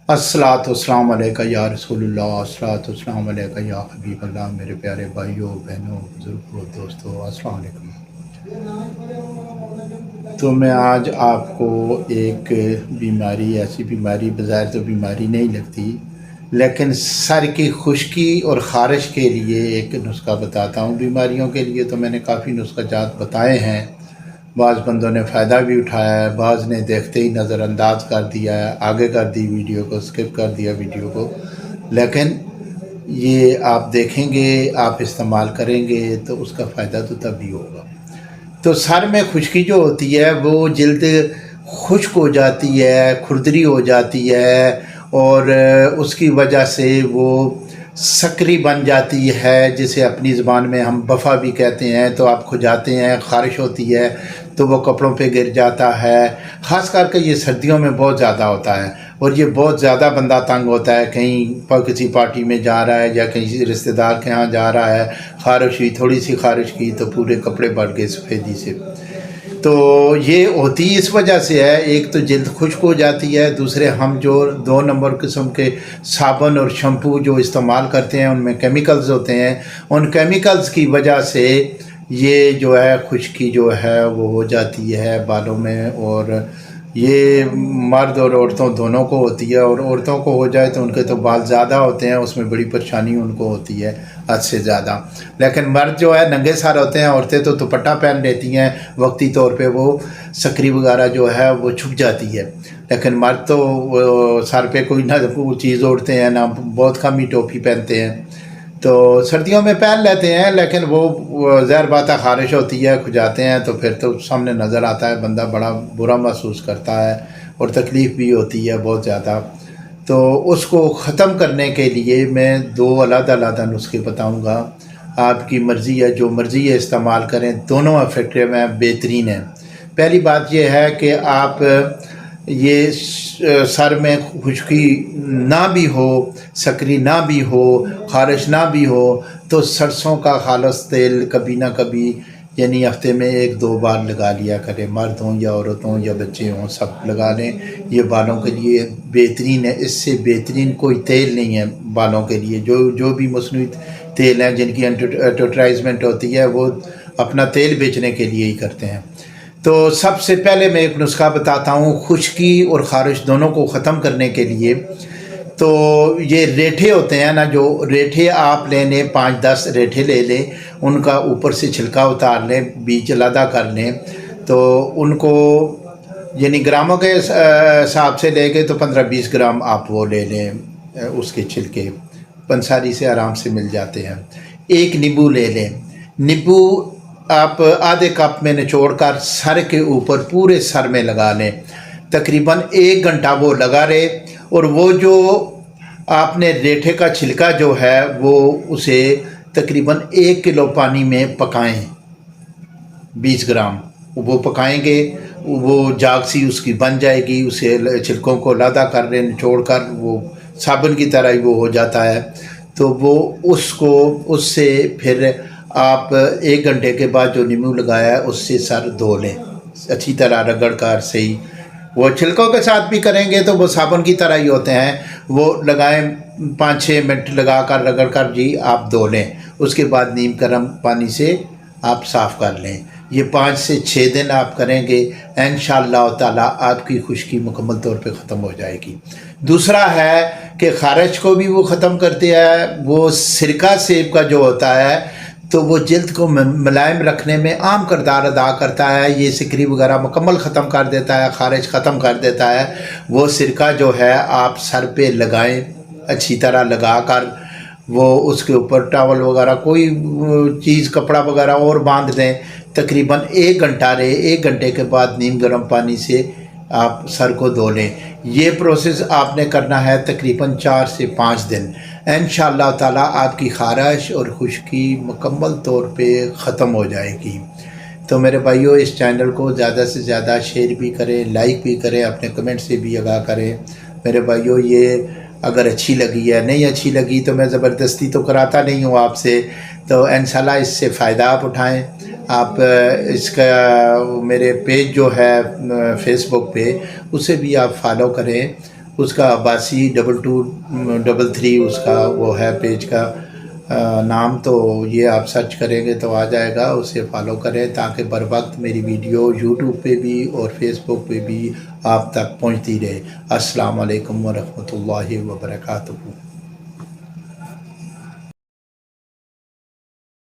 अस्सलातु वस्सलाम अलैका या रसूलुल्लाह, अस्सलातु वस्सलाम अलैका या हबीब अल्लाह। मेरे प्यारे भाइयों बहनों बुजुर्गों दोस्तों, अस्सलाम वालेकुम। तो मैं आज आपको एक बीमारी, ऐसी बीमारी बज़ाहिर तो बीमारी नहीं लगती, लेकिन सर की खुश्की और ख़ारिश के लिए एक नुस्खा बताता हूँ। बीमारियों के लिए तो मैंने काफ़ी नुस्खा जात बताए हैं, बाज़ बंदों ने फ़ायदा भी उठाया है, बाज़ ने देखते ही नज़रअंदाज कर दिया है, आगे कर दी वीडियो को, स्किप कर दिया वीडियो को। लेकिन ये आप देखेंगे, आप इस्तेमाल करेंगे तो उसका फ़ायदा तो तभी होगा। तो सर में खुश्की जो होती है वो जल्द खुश्क हो जाती है, खुरदरी हो जाती है, और उसकी वजह से वो सकरी बन जाती है, जिसे अपनी ज़बान में हम बफ़ा भी कहते हैं। तो आप खुजाते हैं, ख़ारिश होती है तो वो कपड़ों पे गिर जाता है। ख़ास करके ये सर्दियों में बहुत ज़्यादा होता है, और ये बहुत ज़्यादा बंदा तंग होता है, कहीं पर किसी पार्टी में जा रहा है या कहीं रिश्तेदार के यहाँ जा रहा है, ख़ारिश हुई, थोड़ी सी ख़ारिश की तो पूरे कपड़े बढ़ गए सफ़ेदी से। तो ये होती इस वजह से है, एक तो जल्द खुश्क हो जाती है, दूसरे हम जो 2 नंबर किस्म के साबुन और शैम्पू जो इस्तेमाल करते हैं उनमें केमिकल्स होते हैं। उन केमिकल्स की वजह से ये जो है खुश्की जो है वो हो जाती है बालों में, और ये मर्द और औरतों दोनों को होती है। और औरतों को हो जाए तो उनके तो बाल ज़्यादा होते हैं, उसमें बड़ी परेशानी उनको होती है हद से ज़्यादा। लेकिन मर्द जो है नंगे सर होते हैं, औरतें तो दुपट्टा पहन लेती हैं, वक्ती तौर पे वो सकरी वगैरह जो है वो छुप जाती है। लेकिन मर्द तो सर पे कोई ना कोई चीज़ ओढ़ते हैं, ना बहुत कम ही टोपी पहनते हैं। तो सर्दियों में पहन लेते हैं, लेकिन वो ज़ाहिर बात है ख़ारिश होती है, खुजाते हैं तो फिर तो सामने नज़र आता है, बंदा बड़ा बुरा महसूस करता है और तकलीफ़ भी होती है बहुत ज़्यादा। तो उसको ख़त्म करने के लिए मैं 2 अलग-अलग नुस्खे बताऊंगा। आपकी मर्ज़ी है, जो मर्ज़ी है इस्तेमाल करें, दोनों इफ़ेक्टिव हैं, बेहतरीन हैं। पहली बात यह है कि आप ये सर में खुश्की ना भी हो, सकरी ना भी हो, ख़ारिश ना भी हो, तो सरसों का खालिस तेल कभी ना कभी, यानी हफ्ते में 1-2 बार लगा लिया करें। मर्द हों या औरत हों या बच्चे हों, सब लगा लें। ये बालों के लिए बेहतरीन है, इससे बेहतरीन कोई तेल नहीं है बालों के लिए। जो भी मसनूई तेल हैं जिनकी एडवर्टाइजमेंट होती है वो अपना तेल बेचने के लिए ही करते हैं। तो सबसे पहले मैं एक नुस्खा बताता हूँ खुश्की और ख़ारिश दोनों को ख़त्म करने के लिए। तो ये रेठे होते हैं ना, जो रेठे आप ले लें, 5-10 रेठे ले लें, उनका ऊपर से छिलका उतार लें, बीज अलहदा कर लें। तो उनको यानी ग्रामों के हिसाब से लेंगे तो 15-20 ग्राम आप वो ले लें, उसके छिलके पंसारी से आराम से मिल जाते हैं। एक नींबू ले लें, नींबू आप आधे कप में निचोड़ कर सर के ऊपर पूरे सर में लगा लें। तकरीबन 1 घंटा वो लगा रहे, और वो जो आपने रेठे का छिलका जो है वो उसे तकरीबन 1 किलो पानी में पकाएं, 20 ग्राम वो पकाएंगे, वो जाग सी उसकी बन जाएगी। उसे छिलकों को अलहदा कर लें, निचोड़ कर, वो साबुन की तरह ही वो हो जाता है। तो वो उसको उससे फिर आप 1 घंटे के बाद जो नींबू लगाया है उससे सर धो लें अच्छी तरह रगड़ कर सही। वो छिलकों के साथ भी करेंगे तो वो साबुन की तरह ही होते हैं, वो लगाएं, 5-6 मिनट लगा कर रगड़ कर जी आप धो लें। उसके बाद नीम गर्म पानी से आप साफ़ कर लें। ये 5 से 6 दिन आप करेंगे, इंशाअल्लाह ताला आपकी खुश्की मुकम्मल तौर पे ख़त्म हो जाएगी। दूसरा है कि ख़ारिश को भी वो ख़त्म करते हैं। वो सिरका सेब का जो होता है तो वो जल्द को मुलायम रखने में अहम किरदार अदा करता है। ये सिकरी वगैरह मुकम्मल ख़त्म कर देता है, ख़ारिश ख़त्म कर देता है। वो सिरका जो है आप सर पे लगाएं, अच्छी तरह लगा कर वो उसके ऊपर टॉवल वगैरह कोई चीज़, कपड़ा वगैरह और बांध दें। तकरीबन 1 घंटा रहे, 1 घंटे के बाद नीम गर्म पानी से आप सर को धो लें। ये प्रोसेस आपने करना है तकरीबन 4 से 5 दिन। इंशाअल्लाह ताला आपकी ख़ारिश और खुश्की मुकम्मल तौर पे ख़त्म हो जाएगी। तो मेरे भाइयों, इस चैनल को ज़्यादा से ज़्यादा शेयर भी करें, लाइक भी करें, अपने कमेंट से भी आगाह करें। मेरे भाइयों, ये अगर अच्छी लगी है, नहीं अच्छी लगी तो मैं ज़बरदस्ती तो कराता नहीं हूँ आपसे, तो इंशाल्लाह इससे फ़ायदा आप उठाएँ। आप इसका मेरे पेज जो है फेसबुक पे, उसे भी आप फॉलो करें اس کا عباسی 2233 اس کا وہ ہے پیج کا نام، تو یہ آپ سرچ کریں گے تو آ جائے گا، اسے فالو کریں تاکہ بر وقت میری ویڈیو یوٹیوب پہ بھی اور فیس بک پہ بھی آپ تک پہنچتی رہے۔ السلام علیکم ورحمۃ اللہ وبرکاتہ۔